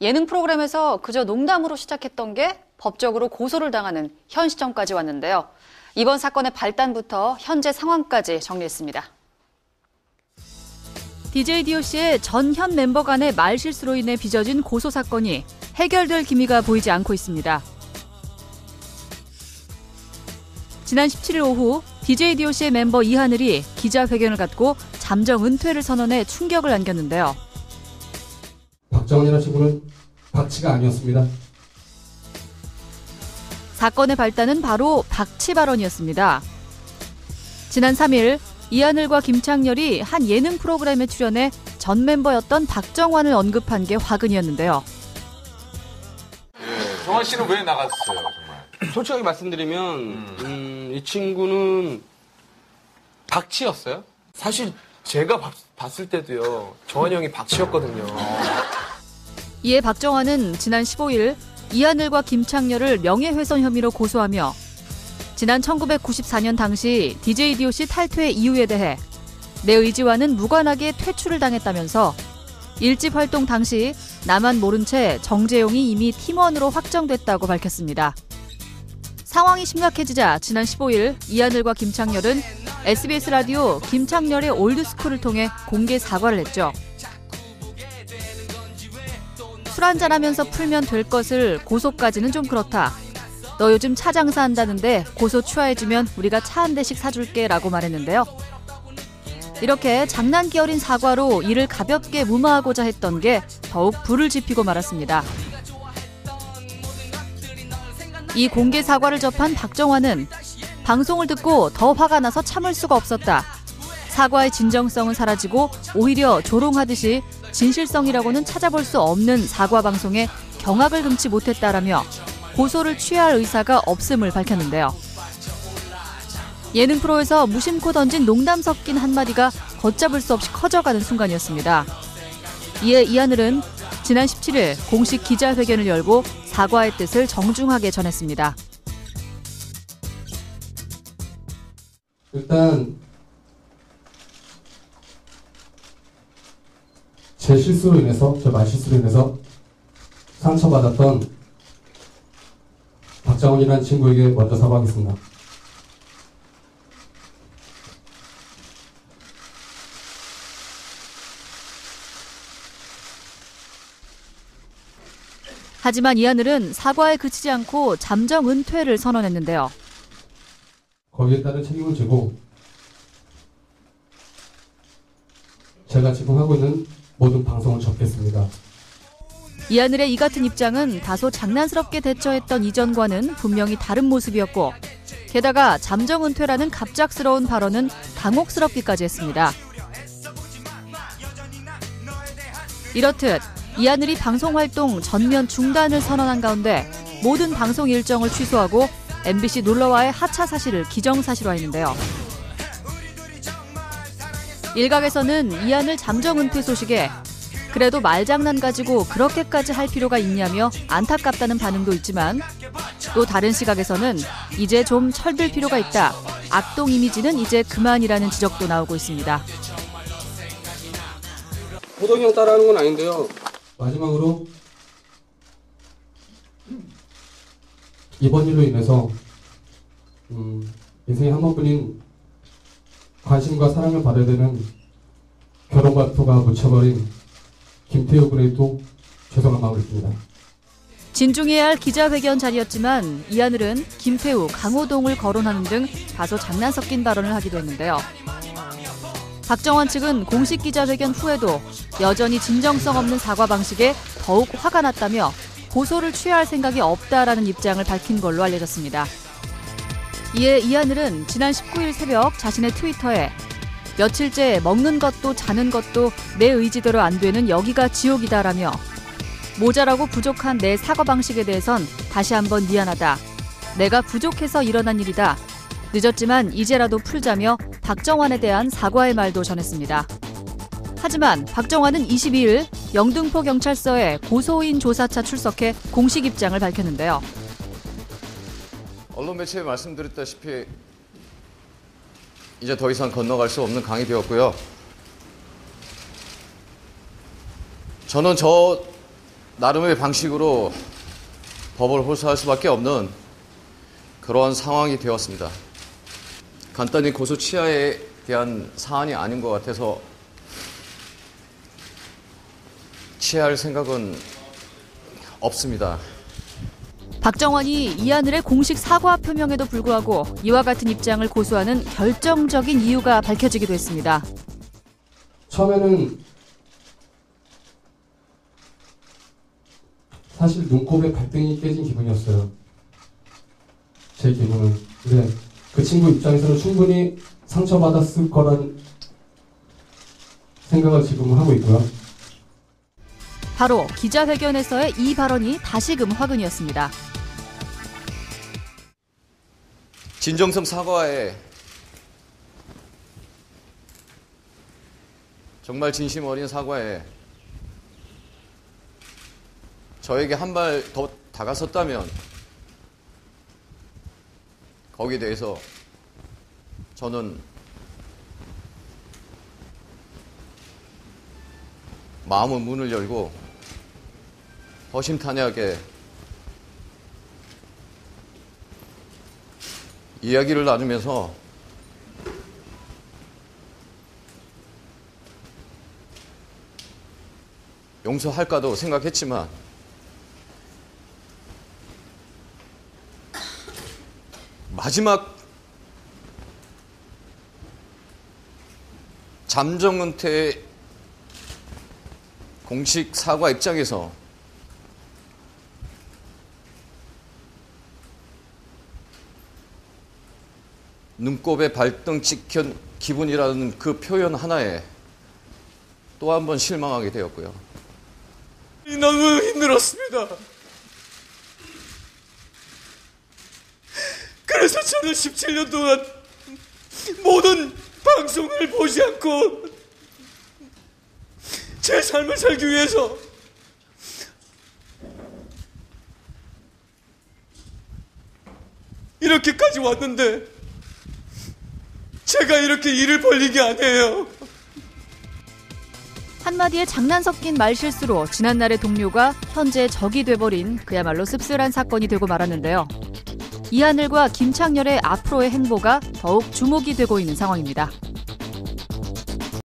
예능 프로그램에서 그저 농담으로 시작했던 게 법적으로 고소를 당하는 현 시점까지 왔는데요. 이번 사건의 발단부터 현재 상황까지 정리했습니다. DJ DOC의 전 현 멤버 간의 말실수로 인해 빚어진 고소 사건이 해결될 기미가 보이지 않고 있습니다. 지난 17일 오후 DJ DOC의 멤버 이하늘이 기자회견을 갖고 잠정 은퇴를 선언해 충격을 안겼는데요. 박정원이라는 친구는 박치가 아니었습니다. 사건의 발단은 바로 박치 발언이었습니다. 지난 3일 이하늘과 김창렬이 한 예능 프로그램에 출연해 전 멤버였던 박정환을 언급한 게 화근이었는데요. 정환 씨는 왜 나갔어요, 정말? 솔직하게 말씀드리면 이 친구는 박치였어요. 사실 제가 봤을 때도요. 정환이 형이 박치였거든요. 이에 박정환은 지난 15일 이하늘과 김창렬을 명예훼손 혐의로 고소하며 지난 1994년 당시 DJ DOC 탈퇴 이유에 대해 내 의지와는 무관하게 퇴출을 당했다면서 1집 활동 당시 나만 모른 채 정재용이 이미 팀원으로 확정됐다고 밝혔습니다. 상황이 심각해지자 지난 15일 이하늘과 김창렬은 SBS 라디오 김창렬의 올드스쿨을 통해 공개 사과를 했죠. 술 한잔하면서 풀면 될 것을 고소까지는 좀 그렇다. 너 요즘 차 장사한다는데 고소 추하해주면 우리가 차 한 대씩 사줄게 라고 말했는데요. 이렇게 장난기 어린 사과로 이를 가볍게 무마하고자 했던 게 더욱 불을 지피고 말았습니다. 이 공개 사과를 접한 박정환은 방송을 듣고 더 화가 나서 참을 수가 없었다. 사과의 진정성은 사라지고 오히려 조롱하듯이 진실성이라고는 찾아볼 수 없는 사과 방송에 경악을 금치 못했다라며 고소를 취할 의사가 없음을 밝혔는데요. 예능 프로에서 무심코 던진 농담 섞인 한마디가 걷잡을 수 없이 커져가는 순간이었습니다. 이에 이하늘은 지난 17일 공식 기자회견을 열고 사과의 뜻을 정중하게 전했습니다. 일단 제 실수로 인해서, 제 말실수로 인해서 상처받았던 박정원이라는 친구에게 먼저 사과하겠습니다. 하지만 이하늘은 사과에 그치지 않고 잠정 은퇴를 선언했는데요. 거기에 따른 책임을 지고 제가 지금 하고 있는 모든 방송을 접겠습니다. 이하늘의 이 같은 입장은 다소 장난스럽게 대처했던 이전과는 분명히 다른 모습이었고 게다가 잠정 은퇴라는 갑작스러운 발언은 당혹스럽기까지 했습니다. 이렇듯 이하늘이 방송활동 전면 중단을 선언한 가운데 모든 방송 일정을 취소하고 MBC 놀러와의 하차 사실을 기정사실화했는데요. 일각에서는 이하늘 잠정 은퇴 소식에 그래도 말장난 가지고 그렇게까지 할 필요가 있냐며 안타깝다는 반응도 있지만 또 다른 시각에서는 이제 좀 철들 필요가 있다. 악동 이미지는 이제 그만이라는 지적도 나오고 있습니다. 호동이 형 따라하는 건 아닌데요. 마지막으로 이번 일로 인해서 인생에 한 번뿐인 관심과 사랑을 받아야 되는 결혼과 표가 묻혀버린 김태우 군에도 죄송한 마음을 듭니다. 진중해야 할 기자회견 자리였지만 이하늘은 김태우, 강호동을 거론하는 등 다소 장난 섞인 발언을 하기도 했는데요. 박정환 측은 공식 기자회견 후에도 여전히 진정성 없는 사과 방식에 더욱 화가 났다며 고소를 취할 생각이 없다라는 입장을 밝힌 걸로 알려졌습니다. 이에 이하늘은 지난 19일 새벽 자신의 트위터에 며칠째 먹는 것도 자는 것도 내 의지대로 안 되는 여기가 지옥이다라며 모자라고 부족한 내 사과 방식에 대해선 다시 한번 미안하다. 내가 부족해서 일어난 일이다. 늦었지만 이제라도 풀자며 박정환에 대한 사과의 말도 전했습니다. 하지만 박정환은 22일 영등포 경찰서에 고소인 조사차 출석해 공식 입장을 밝혔는데요. 언론 매체에 말씀드렸다시피 이제 더 이상 건너갈 수 없는 강이 되었고요. 저는 저 나름의 방식으로 법을 호소할 수밖에 없는 그러한 상황이 되었습니다. 간단히 고소 취하에 대한 사안이 아닌 것 같아서 취할 생각은 없습니다. 박정원이 이하늘의 공식 사과 표명에도 불구하고 이와 같은 입장을 고수하는 결정적인 이유가 밝혀지기도 했습니다. 처음에는 사실 눈곱에 발등이 깨진 기분이었어요. 제 기분은. 근데 그 친구 입장에서는 충분히 상처받았을 거란 생각을 지금 하고 있고요. 바로 기자회견에서의 이 발언이 다시금 화근이었습니다. 진정성 사과에 정말 진심 어린 사과에 저에게 한 발 더 다가섰다면 거기에 대해서 저는 마음의 문을 열고 허심탄회하게 이야기를 나누면서 용서할까도 생각했지만 마지막 잠정은퇴 공식 사과 입장에서 눈곱에 발등 찍힌 기분이라는 그 표현 하나에 또 한 번 실망하게 되었고요. 너무 힘들었습니다. 그래서 저는 17년 동안 모든 방송을 보지 않고 제 삶을 살기 위해서 이렇게까지 왔는데 제가 이렇게 일을 벌린 게 아니에요. 한마디에 장난 섞인 말실수로 지난날의 동료가 현재 적이 돼버린 그야말로 씁쓸한 사건이 되고 말았는데요. 이하늘과 김창렬의 앞으로의 행보가 더욱 주목이 되고 있는 상황입니다.